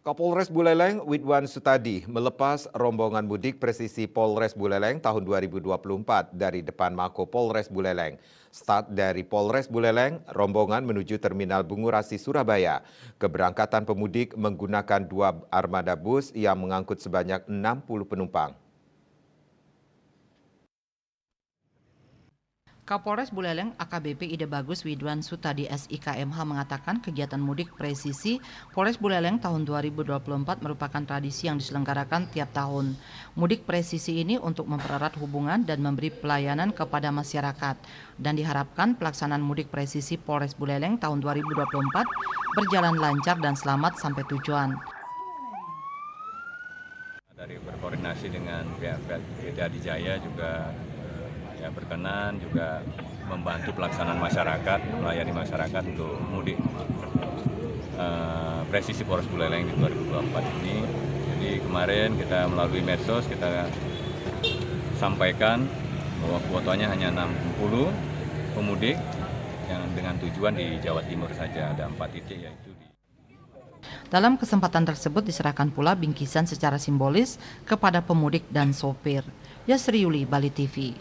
Kapolres Buleleng Widwan Sutadi melepas rombongan mudik presisi Polres Buleleng tahun 2024 dari depan Mako Polres Buleleng. Start dari Polres Buleleng, rombongan menuju Terminal Bungurasi Surabaya. Keberangkatan pemudik menggunakan 2 armada bus yang mengangkut sebanyak 60 penumpang. Kapolres Buleleng AKBP Ide Bagus Widwan Sutadi SIKMH mengatakan kegiatan mudik presisi Polres Buleleng tahun 2024 merupakan tradisi yang diselenggarakan tiap tahun. Mudik presisi ini untuk mempererat hubungan dan memberi pelayanan kepada masyarakat. Dan diharapkan pelaksanaan mudik presisi Polres Buleleng tahun 2024 berjalan lancar dan selamat sampai tujuan. Dari berkoordinasi dengan pihak-pihak Polda Jaya juga berkenan juga membantu pelaksanaan masyarakat, melayani masyarakat untuk mudik presisi Polres Buleleng di 2024 ini. Jadi kemarin kita melalui medsos kita sampaikan bahwa kuotanya hanya 60 pemudik yang dengan tujuan di Jawa Timur saja, ada 4 titik yaitu di Dalam kesempatan tersebut diserahkan pula bingkisan secara simbolis kepada pemudik dan sopir. Yasri Yuli, Bali TV.